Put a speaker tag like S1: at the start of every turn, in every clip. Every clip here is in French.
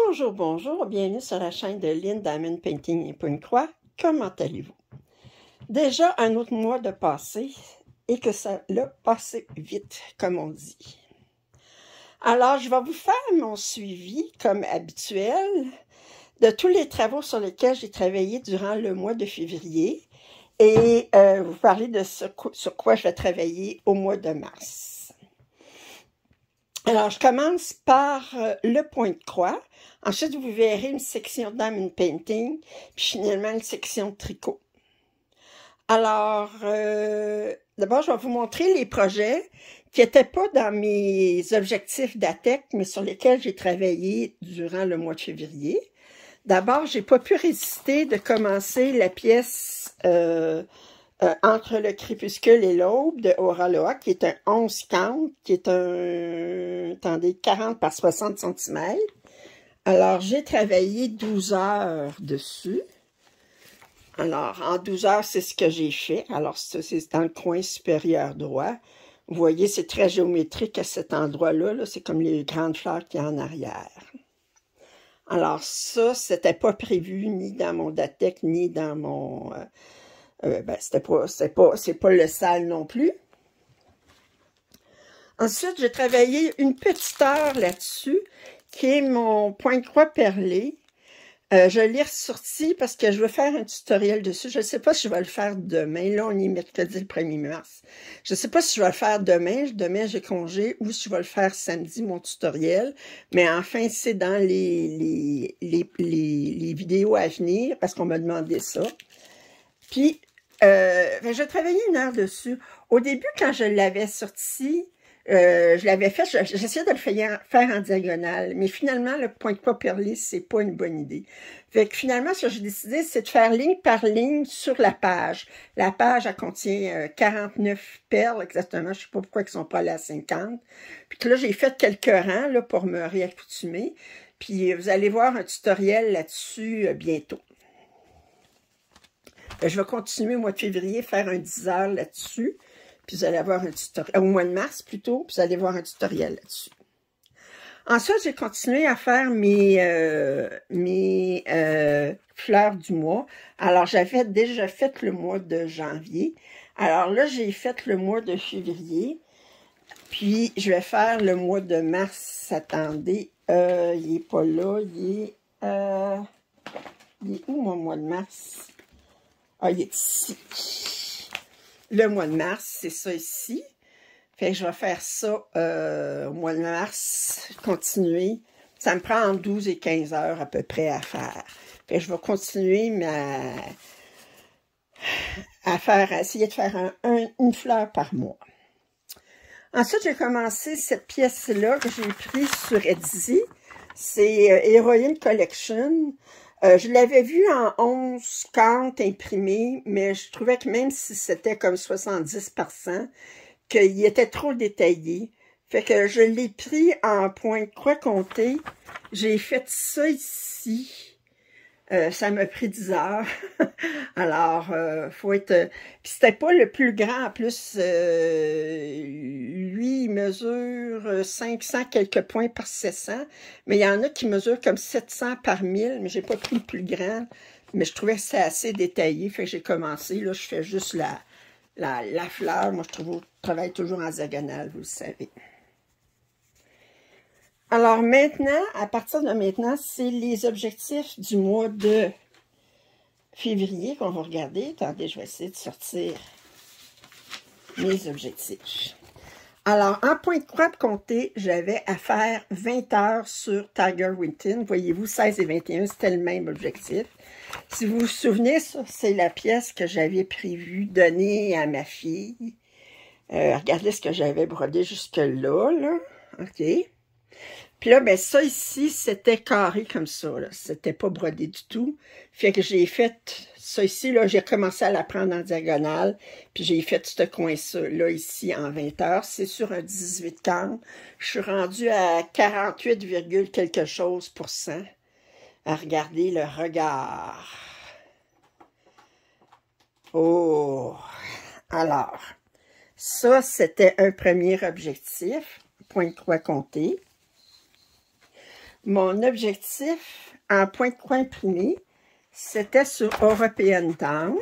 S1: Bonjour, bonjour, bienvenue sur la chaîne de Lynn Diamond Painting et Point Croix. Comment allez-vous? Déjà un autre mois de passé et que ça l'a passé vite, comme on dit. Alors, je vais vous faire mon suivi, comme habituel, de tous les travaux sur lesquels j'ai travaillé durant le mois de février et vous parler de sur quoi je vais travailler au mois de mars. Alors, je commence par le point de croix. Ensuite, vous verrez une section Diamond Painting, puis finalement une section tricot. Alors, d'abord, je vais vous montrer les projets qui n'étaient pas dans mes objectifs d'ATEC, mais sur lesquels j'ai travaillé durant le mois de février. D'abord, j'ai pas pu résister de commencer la pièce Entre le crépuscule et l'aube de Oraloa, qui est un 11 count, qui est un, attendez, 40 par 60 cm. Alors, j'ai travaillé 12 heures dessus. Alors, en 12 heures, c'est ce que j'ai fait. Alors, ça, c'est dans le coin supérieur droit. Vous voyez, c'est très géométrique à cet endroit-là. -là, c'est comme les grandes fleurs qu'il y a en arrière. Alors, ça, c'était pas prévu ni dans mon DATEC, ni dans mon... c'est pas le sale non plus. Ensuite, j'ai travaillé une petite heure là-dessus, qui est mon point de croix perlé. Je l'ai ressorti parce que je veux faire un tutoriel dessus. Je ne sais pas si je vais le faire demain. Là, on est mercredi le 1er mars. Je ne sais pas si je vais le faire demain. Demain, j'ai congé. Ou si je vais le faire samedi, mon tutoriel. Mais enfin, c'est dans les vidéos à venir parce qu'on m'a demandé ça. Puis, j'ai travaillé une heure dessus. Au début, quand je l'avais sorti, je l'avais fait, j'essayais de le faire en diagonale, mais finalement, le point de croix perlé, c'est pas une bonne idée. Fait que finalement, ce que j'ai décidé, c'est de faire ligne par ligne sur la page. La page, elle contient 49 perles, exactement. Je sais pas pourquoi ils sont pas allés à 50. Puis que là, j'ai fait quelques rangs, là, pour me réaccoutumer. Puis vous allez voir un tutoriel là-dessus bientôt. Je vais continuer au mois de février, faire un 10 heures là-dessus. Puis vous allez avoir un tutoriel, au mois de mars plutôt, puis vous allez voir un tutoriel là-dessus. Ensuite, j'ai continué à faire mes fleurs du mois. Alors, j'avais déjà fait le mois de janvier. Alors là, j'ai fait le mois de février. Puis, je vais faire le mois de mars. Attendez, il n'est pas là. Il est où, mon mois de mars? Ah, il est ici. Le mois de mars, c'est ça ici. Fait que je vais faire ça au mois de mars, continuer. Ça me prend entre 12 et 15 heures à peu près à faire. Fait que je vais continuer à essayer de faire une fleur par mois. Ensuite, j'ai commencé cette pièce-là que j'ai prise sur Etsy. C'est Heroine Collection. Je l'avais vu en 11 count imprimé, mais je trouvais que même si c'était comme 70%, qu'il était trop détaillé. Fait que je l'ai pris en point de croix compté. J'ai fait ça ici. Ça m'a pris 10 heures. Alors, faut être... Puis c'était pas le plus grand. En plus, lui, il mesure 500 quelques points par 700. Mais il y en a qui mesurent comme 700 par 1000. Mais j'ai pas pris le plus grand. Mais je trouvais que c'était assez détaillé. Fait que j'ai commencé. Là, je fais juste la fleur. Moi, je travaille toujours en diagonale, vous le savez. Alors maintenant, à partir de maintenant, c'est les objectifs du mois de février qu'on va regarder. Attendez, je vais essayer de sortir mes objectifs. Alors, en point de croix compté, j'avais à faire 20 heures sur Tiger Wynton. Voyez-vous, 16 et 21, c'était le même objectif. Si vous vous souvenez, ça, c'est la pièce que j'avais prévu donner à ma fille. Regardez ce que j'avais brodé jusque-là, là. OK. Puis là, ben ça ici, c'était carré comme ça, là. C'était pas brodé du tout. Fait que j'ai fait ça ici, là, j'ai commencé à la prendre en diagonale. Puis j'ai fait ce coin-là, ici, en 20 heures. C'est sur un 18 count. Je suis rendue à 48, quelque chose %. À regarder le regard. Oh! Alors, ça, c'était un premier objectif. Point de croix compté. Mon objectif en point de croix imprimé, c'était sur European Town.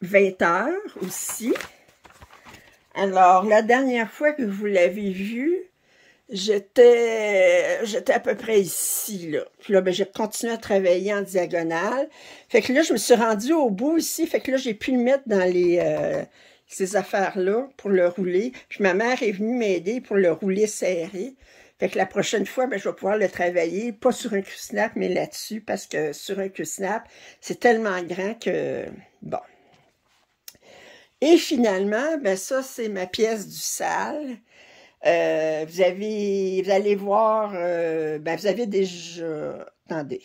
S1: 20 heures aussi. Alors, la dernière fois que vous l'avez vu, j'étais à peu près ici, là. Puis là, ben, j'ai continué à travailler en diagonale. Fait que là, je me suis rendue au bout ici. Fait que là, j'ai pu le mettre dans ces affaires-là pour le rouler. Puis ma mère est venue m'aider pour le rouler serré. Fait que la prochaine fois, ben, je vais pouvoir le travailler, pas sur un Q-snap, mais là-dessus, parce que sur un Q-snap, c'est tellement grand que, bon. Et finalement, ben ça, c'est ma pièce du salle. Vous allez voir, ben vous avez déjà, attendez.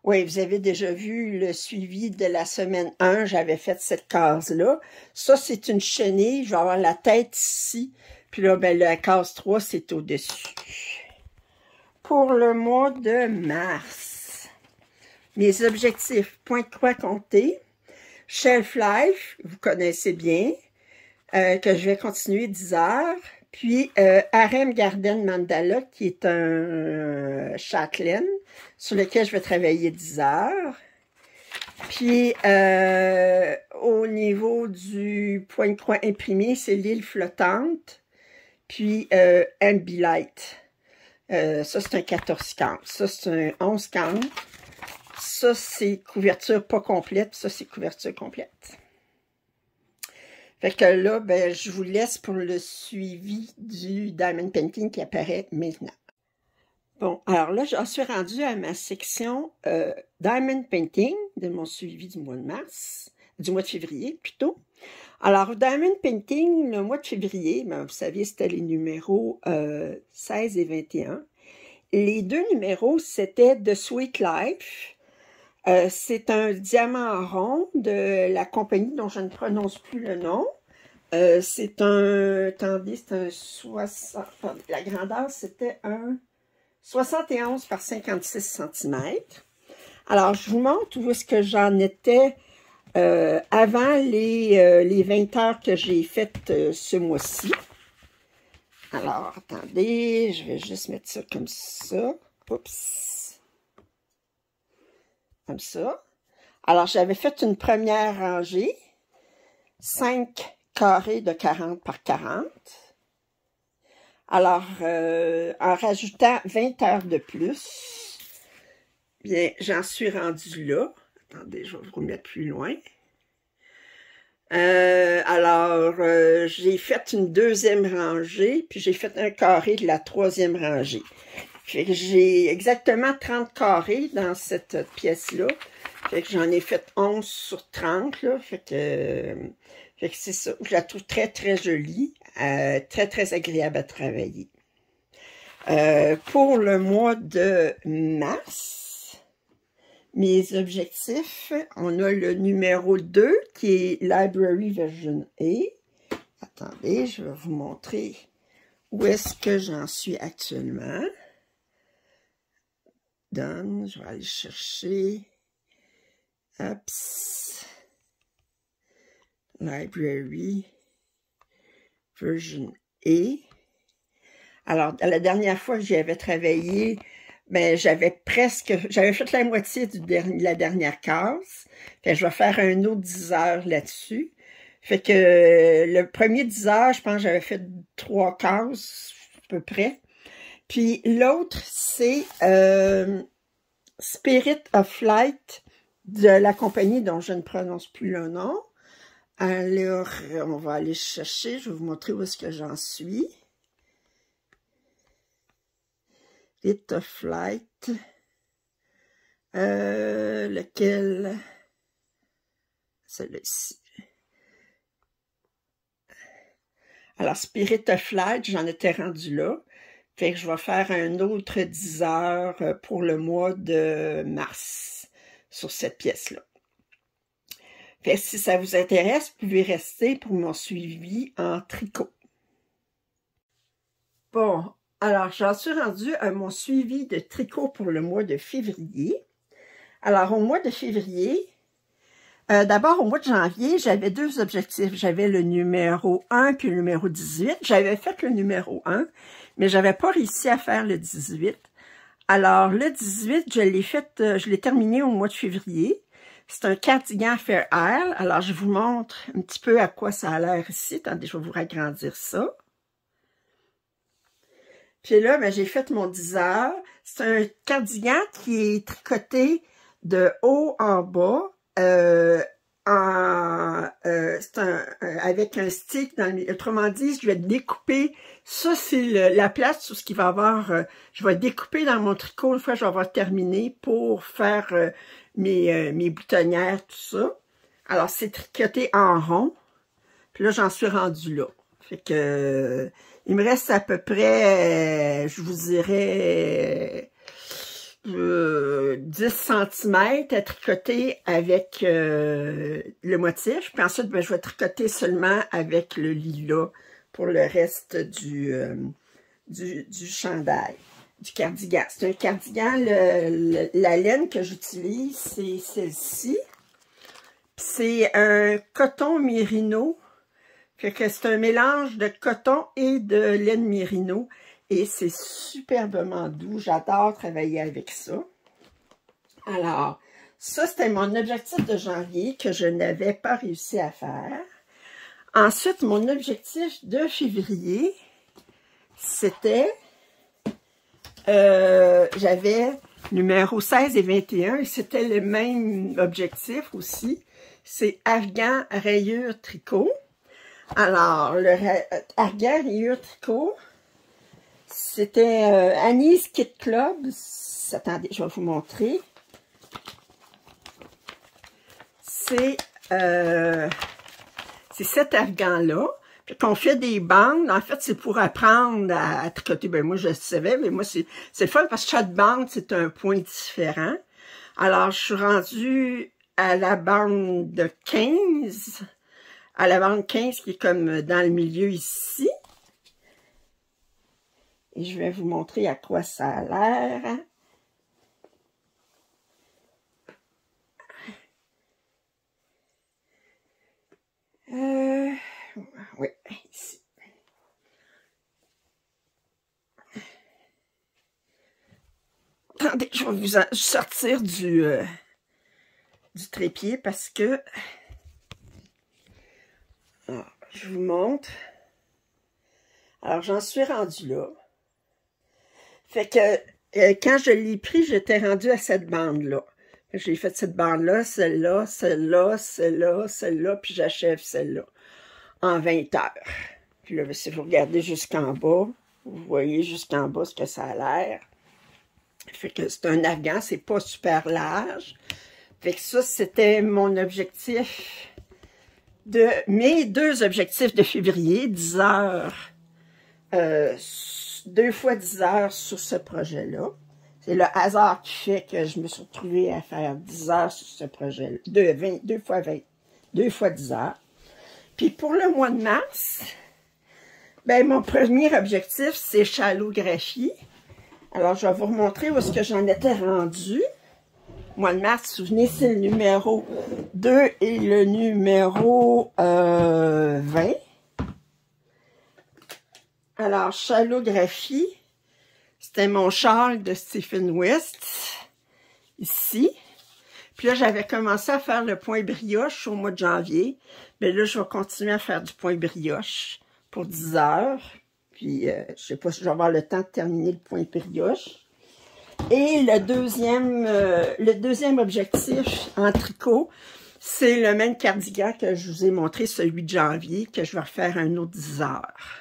S1: Oui, vous avez déjà vu le suivi de la semaine 1, j'avais fait cette case-là. Ça, c'est une chenille, je vais avoir la tête ici, puis là, ben la case 3, c'est au-dessus. Pour le mois de mars, mes objectifs, point de croix compté, Shelf Life, vous connaissez bien, que je vais continuer 10 heures. Puis Harem Garden Mandala, qui est un châtelaine, sur lequel je vais travailler 10 heures. Puis au niveau du point de croix imprimé, c'est l'île flottante. Puis Ambilight. Ça, c'est un 14 cantes. Ça, c'est un 11 cantes. Ça, c'est couverture pas complète. Ça, c'est couverture complète. Fait que là, ben, je vous laisse pour le suivi du Diamond Painting qui apparaît maintenant. Bon, alors là, j'en suis rendue à ma section Diamond Painting de mon suivi du mois de mars, du mois de février plutôt. Alors, Diamond Painting, le mois de février, ben, vous savez, c'était les numéros 16 et 21. Les deux numéros, c'était The Sweet Life. C'est un diamant rond de la compagnie dont je ne prononce plus le nom. C'est un, attendez, c'est un 60, la grandeur c'était un 71 par 56 cm. Alors, je vous montre où est-ce que j'en étais avant les 20 heures que j'ai faites ce mois-ci. Alors, attendez, je vais juste mettre ça comme ça. Oups. Comme ça. Alors, j'avais fait une première rangée, 5 carrés de 40 par 40. Alors, en rajoutant 20 heures de plus, bien, j'en suis rendue là. Attendez, je vais vous remettre plus loin. Alors, j'ai fait une deuxième rangée, puis j'ai fait un carré de la troisième rangée. J'ai exactement 30 carrés dans cette pièce-là. Fait que j'en ai fait 11 sur 30, là. Fait que c'est ça. Je la trouve très, très jolie. Très, très agréable à travailler. Pour le mois de mars, mes objectifs, on a le numéro 2 qui est Library Version A. Attendez, je vais vous montrer où est-ce que j'en suis actuellement. Done, je vais aller chercher. Ups. Library Version A. Alors, la dernière fois que j'y avais travaillé, ben, j'avais fait la moitié de la dernière case. Fait que je vais faire un autre 10 heures là-dessus. Fait que le premier 10 heures, je pense que j'avais fait 3 cases, à peu près. Puis l'autre, c'est Spirit of Light de la compagnie dont je ne prononce plus le nom. Alors, on va aller chercher. Je vais vous montrer où est-ce que j'en suis. Spirit of Light. Lequel? Celui-ci. Alors, Spirit of Light, j'en étais rendu là. Fait que je vais faire un autre 10 heures pour le mois de mars sur cette pièce-là. Fait que si ça vous intéresse, vous pouvez rester pour mon suivi en tricot. Bon, alors j'en suis rendue à mon suivi de tricot pour le mois de février. Alors au mois de février, d'abord, au mois de janvier, j'avais 2 objectifs. J'avais le numéro 1 puis le numéro 18. J'avais fait le numéro 1, mais j'avais pas réussi à faire le 18. Alors, le 18, je l'ai terminé au mois de février. C'est un cardigan Fair Isle. Alors, je vous montre un petit peu à quoi ça a l'air ici. Attendez, je vais vous agrandir ça. Puis là, ben, j'ai fait mon 10 heures. C'est un cardigan qui est tricoté de haut en bas. Avec un stick dans le, autrement dit, je vais découper, ça c'est la place où ce qui va avoir, je vais découper dans mon tricot une fois que je vais avoir terminé pour faire mes boutonnières, tout ça. Alors c'est tricoté en rond, puis là j'en suis rendue là. Fait que il me reste à peu près, je vous dirais 10 cm à tricoter avec le motif. Puis ensuite, ben, je vais tricoter seulement avec le lilas pour le reste du chandail, du cardigan. C'est un cardigan, la laine que j'utilise, c'est celle-ci. C'est un coton mérino. Fait que c'est un mélange de coton et de laine mérino. Et c'est superbement doux. J'adore travailler avec ça. Alors, ça, c'était mon objectif de janvier que je n'avais pas réussi à faire. Ensuite, mon objectif de février, c'était... j'avais numéro 16 et 21 et c'était le même objectif aussi. C'est Afghan rayure tricot. Alors, le Afghan rayure tricot... C'était Annie's Kit Club. Attendez, je vais vous montrer. C'est cet afghan-là. Puis qu'on fait des bandes. En fait, c'est pour apprendre à tricoter. Ben moi, je le savais, mais moi, c'est le fun parce que chaque bande, c'est un point différent. Alors, je suis rendue à la bande de 15. À la bande 15 qui est comme dans le milieu ici. Et je vais vous montrer à quoi ça a l'air. Oui, ici. Attendez, je vais vous sortir du trépied parce que... Alors, je vous montre. Alors, j'en suis rendue là. Fait que quand je l'ai pris, j'étais rendue à cette bande-là. J'ai fait cette bande-là, celle-là, celle-là, celle-là, celle-là, puis j'achève celle-là en 20 heures. Puis là, si vous regardez jusqu'en bas, vous voyez jusqu'en bas ce que ça a l'air. Fait que c'est un afghan, c'est pas super large. Fait que ça, c'était mon objectif de mes 2 objectifs de février, 10 heures. 2 fois 10 heures sur ce projet-là. C'est le hasard qui fait que je me suis retrouvée à faire 10 heures sur ce projet-là. 2 fois 10 heures. Puis pour le mois de mars, ben mon premier objectif, c'est chalographie. Alors, je vais vous remontrer où est-ce que j'en étais rendue. Mois de mars, souvenez, c'est le numéro 2 et le numéro 20. Alors, chalographie, c'était mon châle de Stephen West, ici. Puis là, j'avais commencé à faire le point brioche au mois de janvier. Mais là, je vais continuer à faire du point brioche pour 10 heures. Puis, je sais pas si je vais avoir le temps de terminer le point brioche. Et le deuxième objectif en tricot, c'est le même cardigan que je vous ai montré, celui de janvier, que je vais refaire un autre 10 heures.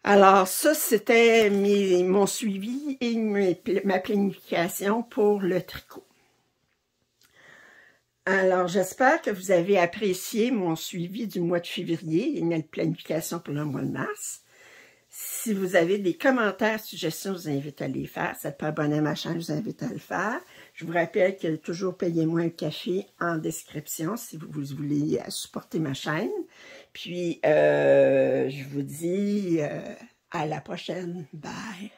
S1: Alors, ça, c'était mon suivi et ma planification pour le tricot. Alors, j'espère que vous avez apprécié mon suivi du mois de février et ma planification pour le mois de mars. Si vous avez des commentaires, suggestions, je vous invite à les faire. Si vous n'êtes pas abonné à ma chaîne, je vous invite à le faire. Je vous rappelle que toujours payez-moi un café en description si vous voulez supporter ma chaîne. Puis, je vous dis à la prochaine. Bye!